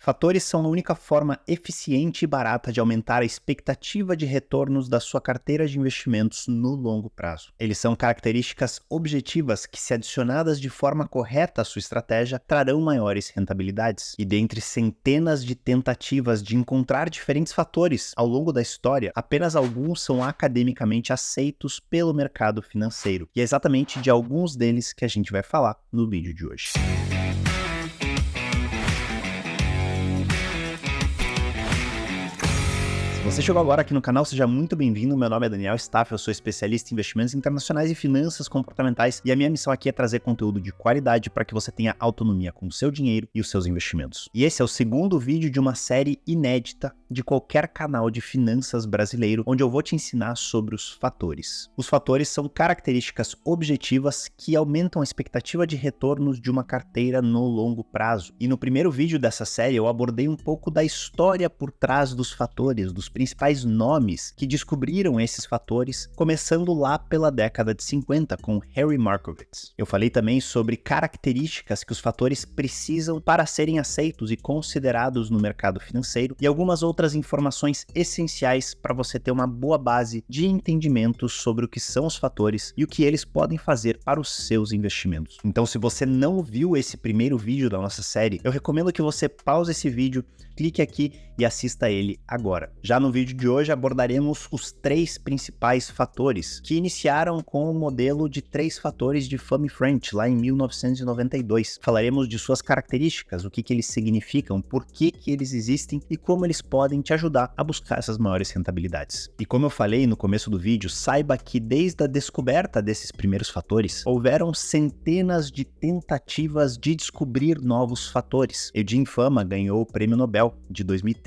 Fatores são a única forma eficiente e barata de aumentar a expectativa de retornos da sua carteira de investimentos no longo prazo. Eles são características objetivas que, se adicionadas de forma correta à sua estratégia, trarão maiores rentabilidades. E dentre centenas de tentativas de encontrar diferentes fatores ao longo da história, apenas alguns são academicamente aceitos pelo mercado financeiro. E é exatamente de alguns deles que a gente vai falar no vídeo de hoje. Se você chegou agora aqui no canal, seja muito bem-vindo. Meu nome é Daniel Staff, eu sou especialista em investimentos internacionais e finanças comportamentais, e a minha missão aqui é trazer conteúdo de qualidade para que você tenha autonomia com o seu dinheiro e os seus investimentos. E esse é o segundo vídeo de uma série inédita de qualquer canal de finanças brasileiro, onde eu vou te ensinar sobre os fatores. Os fatores são características objetivas que aumentam a expectativa de retornos de uma carteira no longo prazo. E no primeiro vídeo dessa série eu abordei um pouco da história por trás dos fatores, dos principais nomes que descobriram esses fatores, começando lá pela década de 50 com Harry Markowitz. Eu falei também sobre características que os fatores precisam para serem aceitos e considerados no mercado financeiro e algumas outras informações essenciais para você ter uma boa base de entendimento sobre o que são os fatores e o que eles podem fazer para os seus investimentos. Então, se você não viu esse primeiro vídeo da nossa série, eu recomendo que você pause esse vídeo, clique aqui e assista ele agora. Já no vídeo de hoje abordaremos os 3 principais fatores que iniciaram com o modelo de 3 fatores de Fromm-French lá em 1992. Falaremos de suas características, o que eles significam, por que eles existem e como eles podem te ajudar a buscar essas maiores rentabilidades. E como eu falei no começo do vídeo, saiba que desde a descoberta desses primeiros fatores, houveram centenas de tentativas de descobrir novos fatores. Eugene Fama ganhou o Prêmio Nobel de 2013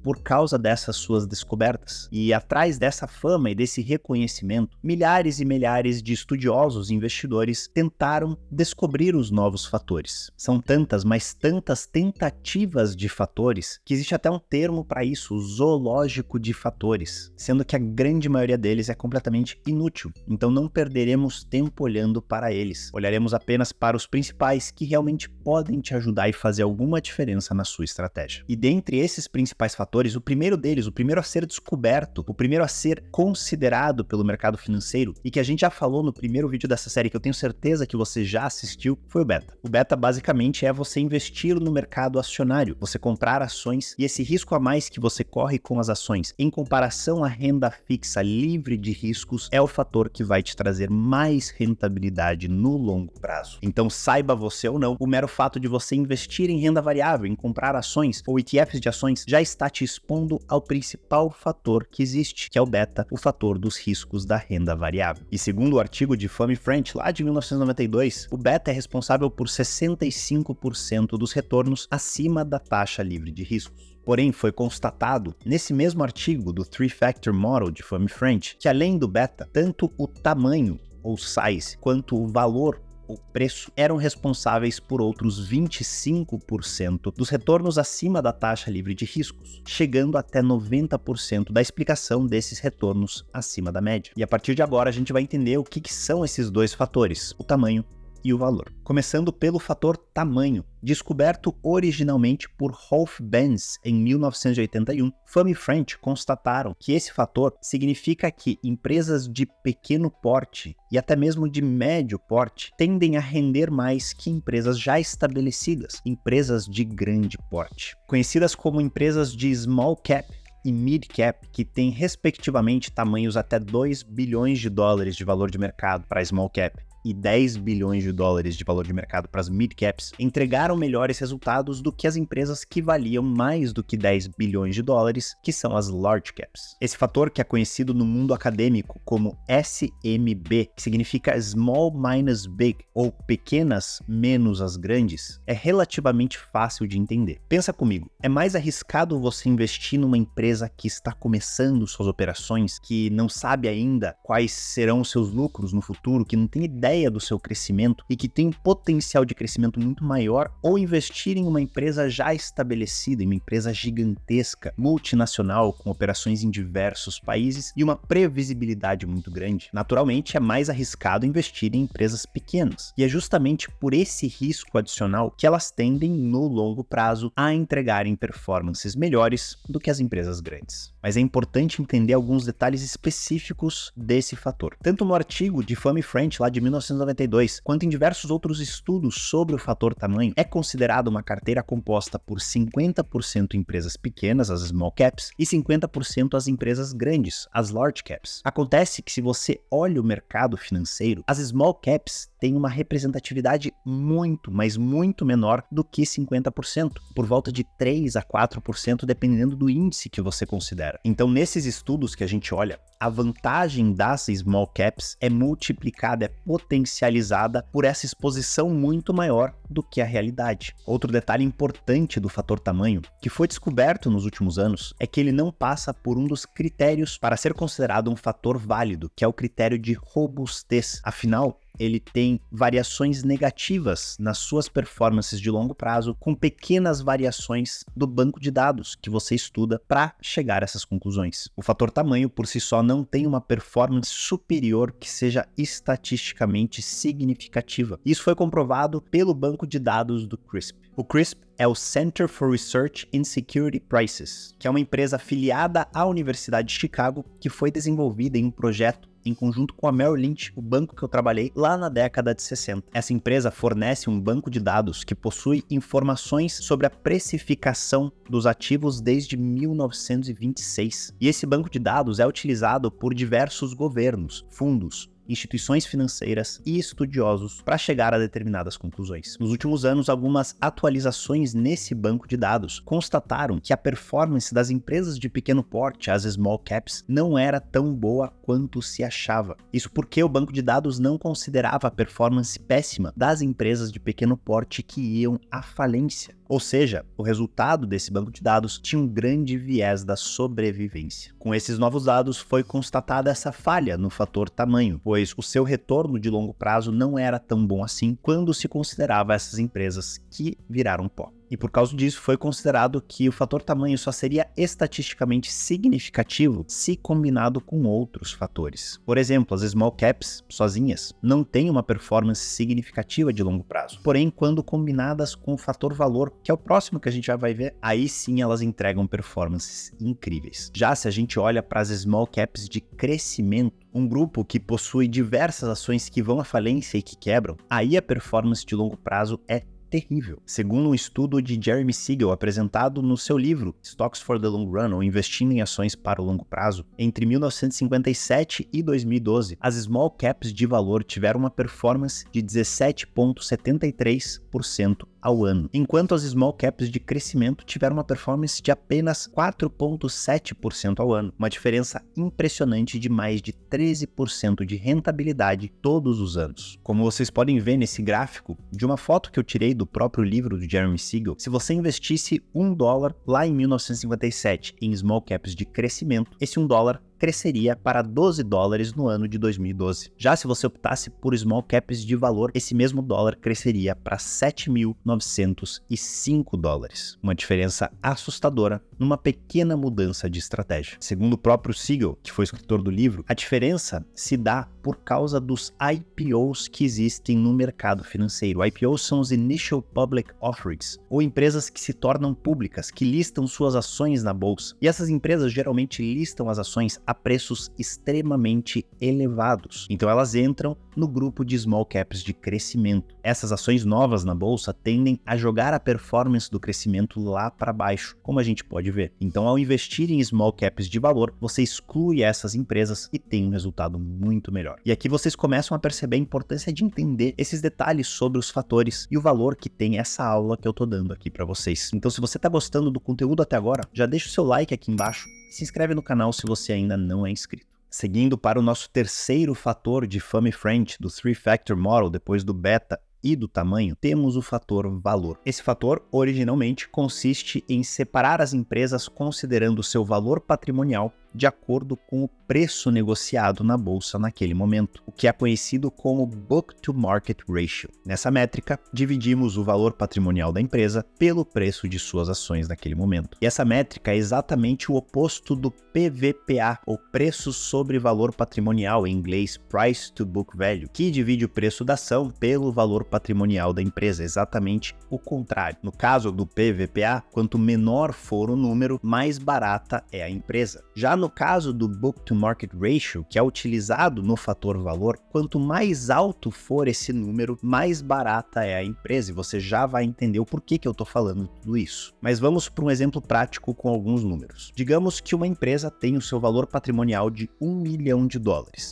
por causa dessas suas descobertas. E atrás dessa fama e desse reconhecimento, milhares e milhares de estudiosos e investidores tentaram descobrir os novos fatores. São tantas, mas tantas tentativas de fatores que existe até um termo para isso, o zoológico de fatores, sendo que a grande maioria deles é completamente inútil. Então não perderemos tempo olhando para eles. Olharemos apenas para os principais que realmente podem te ajudar e fazer alguma diferença na sua estratégia. E dentre esses principais fatores, o primeiro deles, o primeiro a ser descoberto, o primeiro a ser considerado pelo mercado financeiro e que a gente já falou no primeiro vídeo dessa série, que eu tenho certeza que você já assistiu, foi o beta. O beta basicamente é você investir no mercado acionário, você comprar ações e esse risco a mais que você corre com as ações em comparação à renda fixa livre de riscos é o fator que vai te trazer mais rentabilidade no longo prazo. Então saiba você ou não, o mero fato de você investir em renda variável, em comprar ações ou ETFs de ações já está te expondo ao principal fator que existe, que é o beta, o fator dos riscos da renda variável. E segundo o artigo de Fromm-French, lá de 1992, o beta é responsável por 65% dos retornos acima da taxa livre de riscos. Porém, foi constatado nesse mesmo artigo do Three Factor Model de Fromm-French que além do beta, tanto o tamanho ou size quanto o valor o preço eram responsáveis por outros 25% dos retornos acima da taxa livre de riscos, chegando até 90% da explicação desses retornos acima da média. E a partir de agora a gente vai entender o que são esses dois fatores, o tamanho e o valor. Começando pelo fator tamanho, descoberto originalmente por Rolf Benz em 1981, Fromm-French constataram que esse fator significa que empresas de pequeno porte e até mesmo de médio porte tendem a render mais que empresas já estabelecidas, empresas de grande porte, conhecidas como empresas de small cap e mid cap, que têm respectivamente tamanhos até 2 bilhões de dólares de valor de mercado para small cap e 10 bilhões de dólares de valor de mercado para as mid-caps, entregaram melhores resultados do que as empresas que valiam mais do que 10 bilhões de dólares, que são as large caps. Esse fator, que é conhecido no mundo acadêmico como SMB, que significa Small Minus Big, ou pequenas menos as grandes, é relativamente fácil de entender. Pensa comigo, é mais arriscado você investir numa empresa que está começando suas operações, que não sabe ainda quais serão os seus lucros no futuro, que não tem ideia ideia do seu crescimento e que tem um potencial de crescimento muito maior, ou investir em uma empresa já estabelecida, em uma empresa gigantesca, multinacional, com operações em diversos países e uma previsibilidade muito grande. Naturalmente, é mais arriscado investir em empresas pequenas. E é justamente por esse risco adicional que elas tendem, no longo prazo, a entregarem performances melhores do que as empresas grandes. Mas é importante entender alguns detalhes específicos desse fator. Tanto no artigo de Fama e French, lá de 1992, quanto em diversos outros estudos sobre o fator tamanho, é considerado uma carteira composta por 50% empresas pequenas, as small caps, e 50% as empresas grandes, as large caps. Acontece que se você olha o mercado financeiro, as small caps têm uma representatividade muito, mas muito menor do que 50%, por volta de 3 a 4%, dependendo do índice que você considera. Então, nesses estudos que a gente olha, a vantagem das small caps é multiplicada, é potencializada por essa exposição muito maior do que a realidade. Outro detalhe importante do fator tamanho, que foi descoberto nos últimos anos, é que ele não passa por um dos critérios para ser considerado um fator válido, que é o critério de robustez. Afinal, ele tem variações negativas nas suas performances de longo prazo, com pequenas variações do banco de dados que você estuda para chegar a essas conclusões. O fator tamanho, por si só, não tem uma performance superior que seja estatisticamente significativa. Isso foi comprovado pelo banco de dados do CRSP. O CRSP é o Center for Research in Security Prices, que é uma empresa afiliada à Universidade de Chicago, que foi desenvolvida em um projeto em conjunto com a Merrill Lynch, o banco que eu trabalhei lá na década de 60. Essa empresa fornece um banco de dados que possui informações sobre a precificação dos ativos desde 1926. E esse banco de dados é utilizado por diversos governos, fundos, instituições financeiras e estudiosos para chegar a determinadas conclusões. Nos últimos anos, algumas atualizações nesse banco de dados constataram que a performance das empresas de pequeno porte, as small caps, não era tão boa quanto se achava. Isso porque o banco de dados não considerava a performance péssima das empresas de pequeno porte que iam à falência. Ou seja, o resultado desse banco de dados tinha um grande viés da sobrevivência. Com esses novos dados, foi constatada essa falha no fator tamanho, pois o seu retorno de longo prazo não era tão bom assim quando se considerava essas empresas que viraram pó. E por causa disso, foi considerado que o fator tamanho só seria estatisticamente significativo se combinado com outros fatores. Por exemplo, as small caps, sozinhas, não têm uma performance significativa de longo prazo. Porém, quando combinadas com o fator valor, que é o próximo que a gente já vai ver, aí sim elas entregam performances incríveis. Já se a gente olha para as small caps de crescimento, um grupo que possui diversas ações que vão à falência e que quebram, aí a performance de longo prazo é terrível. Segundo um estudo de Jeremy Siegel apresentado no seu livro Stocks for the Long Run, ou Investindo em Ações para o Longo Prazo, entre 1957 e 2012, as small caps de valor tiveram uma performance de 17,73% ao ano, enquanto as small caps de crescimento tiveram uma performance de apenas 4,7% ao ano, uma diferença impressionante de mais de 13% de rentabilidade todos os anos. Como vocês podem ver nesse gráfico, de uma foto que eu tirei do próprio livro do Jeremy Siegel, se você investisse $1 lá em 1957 em small caps de crescimento, esse $1 cresceria para $12 no ano de 2012. Já se você optasse por small caps de valor, esse mesmo dólar cresceria para $7.905. Uma diferença assustadora numa pequena mudança de estratégia. Segundo o próprio Siegel, que foi escritor do livro, a diferença se dá por causa dos IPOs que existem no mercado financeiro. IPOs são os Initial Public Offerings, ou empresas que se tornam públicas, que listam suas ações na bolsa. E essas empresas geralmente listam as ações a preços extremamente elevados. Então elas entram no grupo de small caps de crescimento. Essas ações novas na bolsa tendem a jogar a performance do crescimento lá para baixo, como a gente pode ver. Então, ao investir em small caps de valor, você exclui essas empresas e tem um resultado muito melhor. E aqui vocês começam a perceber a importância de entender esses detalhes sobre os fatores e o valor que tem essa aula que eu tô dando aqui para vocês. Então, se você tá gostando do conteúdo até agora, já deixa o seu like aqui embaixo e se inscreve no canal se você ainda não é inscrito. Seguindo para o nosso terceiro fator de Fama e French, do Three Factor Model, depois do beta e do tamanho, temos o fator valor. Esse fator, originalmente, consiste em separar as empresas considerando o seu valor patrimonial de acordo com o preço negociado na bolsa naquele momento, o que é conhecido como Book to Market Ratio. Nessa métrica, dividimos o valor patrimonial da empresa pelo preço de suas ações naquele momento. E essa métrica é exatamente o oposto do PVPA, ou preço sobre valor patrimonial, em inglês Price to Book Value, que divide o preço da ação pelo valor patrimonial da empresa, exatamente o contrário. No caso do PVPA, quanto menor for o número, mais barata é a empresa. Já no caso do Book to Market Ratio, que é utilizado no fator valor, quanto mais alto for esse número, mais barata é a empresa, e você já vai entender o porquê que eu estou falando tudo isso. Mas vamos para um exemplo prático com alguns números. Digamos que uma empresa tem o seu valor patrimonial de $1 milhão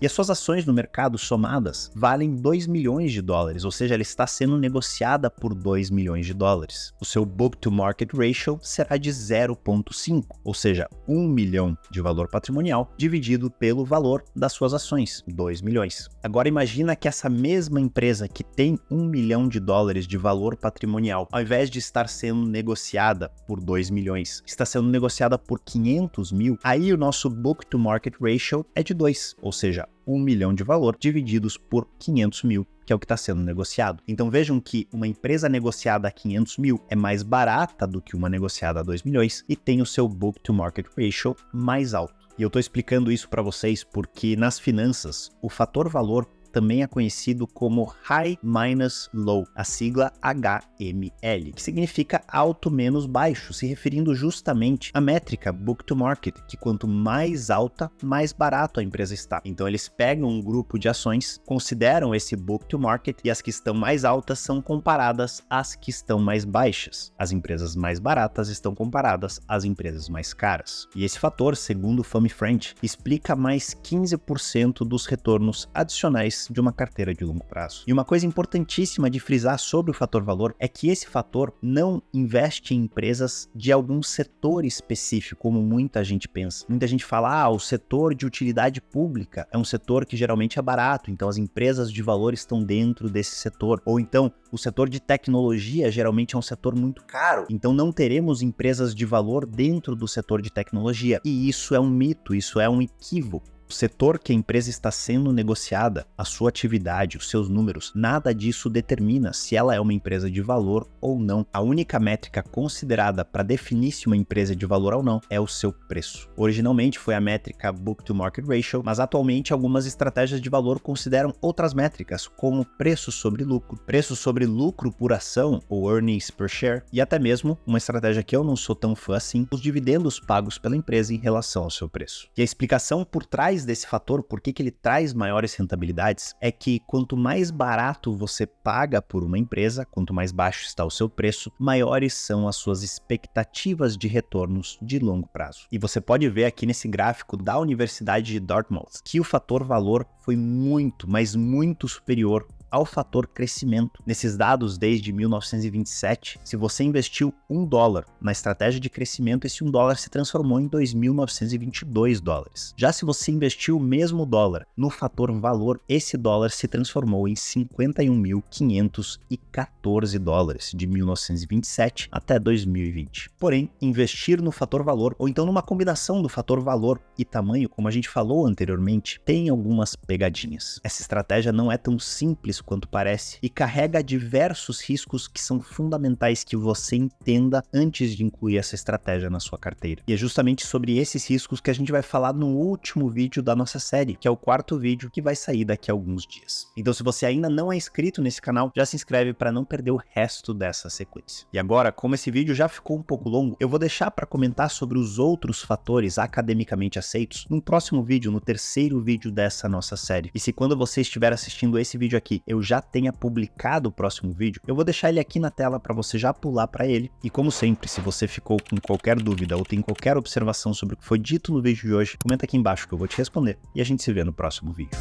e as suas ações no mercado somadas valem $2 milhões, ou seja, ela está sendo negociada por $2 milhões. O seu Book to Market Ratio será de 0,5, ou seja, 1 milhão de valor patrimonial dividido pelo valor das suas ações, 2 milhões. Agora imagina que essa mesma empresa que tem $1 milhão de valor patrimonial, ao invés de estar sendo negociada por 2 milhões, está sendo negociada por 500 mil, aí o nosso Book to Market Ratio é de 2, ou seja, 1 milhão de valor divididos por 500 mil, que é o que está sendo negociado. Então vejam que uma empresa negociada a 500 mil é mais barata do que uma negociada a 2 milhões e tem o seu Book to Market Ratio mais alto. E eu estou explicando isso para vocês porque nas finanças o fator valor também é conhecido como High minus Low, a sigla HML, que significa alto menos baixo, se referindo justamente à métrica Book to Market, que quanto mais alta, mais barato a empresa está. Então eles pegam um grupo de ações, consideram esse Book to Market e as que estão mais altas são comparadas às que estão mais baixas. As empresas mais baratas estão comparadas às empresas mais caras. E esse fator, segundo o Fumifrent, explica mais 15% dos retornos adicionais de uma carteira de longo prazo. E uma coisa importantíssima de frisar sobre o fator valor é que esse fator não investe em empresas de algum setor específico, como muita gente pensa. Muita gente fala, o setor de utilidade pública é um setor que geralmente é barato, então as empresas de valor estão dentro desse setor. Ou então, o setor de tecnologia geralmente é um setor muito caro, então não teremos empresas de valor dentro do setor de tecnologia. E isso é um mito, isso é um equívoco. O setor que a empresa está sendo negociada, a sua atividade, os seus números, nada disso determina se ela é uma empresa de valor ou não. A única métrica considerada para definir se uma empresa é de valor ou não é o seu preço. Originalmente foi a métrica Book to Market Ratio, mas atualmente algumas estratégias de valor consideram outras métricas, como preço sobre lucro por ação, ou earnings per share, e até mesmo uma estratégia que eu não sou tão fã assim, os dividendos pagos pela empresa em relação ao seu preço. E a explicação por trás desse fator, por que ele traz maiores rentabilidades, é que quanto mais barato você paga por uma empresa, quanto mais baixo está o seu preço, maiores são as suas expectativas de retornos de longo prazo. E você pode ver aqui nesse gráfico da Universidade de Dartmouth que o fator valor foi muito, mas muito superior ao fator crescimento. Nesses dados, desde 1927, se você investiu $1 na estratégia de crescimento, esse $1 se transformou em $2.922. Já se você investiu o mesmo dólar no fator valor, esse dólar se transformou em $51.514 de 1927 até 2020. Porém, investir no fator valor, ou então numa combinação do fator valor e tamanho, como a gente falou anteriormente, tem algumas pegadinhas. Essa estratégia não é tão simples quanto parece e carrega diversos riscos que são fundamentais que você entenda antes de incluir essa estratégia na sua carteira. E é justamente sobre esses riscos que a gente vai falar no último vídeo da nossa série, que é o 4º vídeo que vai sair daqui a alguns dias. Então, se você ainda não é inscrito nesse canal, já se inscreve para não perder o resto dessa sequência. E agora, como esse vídeo já ficou um pouco longo, eu vou deixar para comentar sobre os outros fatores academicamente aceitos num próximo vídeo, no 3º vídeo dessa nossa série. E se quando você estiver assistindo esse vídeo aqui, eu já tenha publicado o próximo vídeo, eu vou deixar ele aqui na tela para você já pular para ele. E como sempre, se você ficou com qualquer dúvida ou tem qualquer observação sobre o que foi dito no vídeo de hoje, comenta aqui embaixo que eu vou te responder e a gente se vê no próximo vídeo.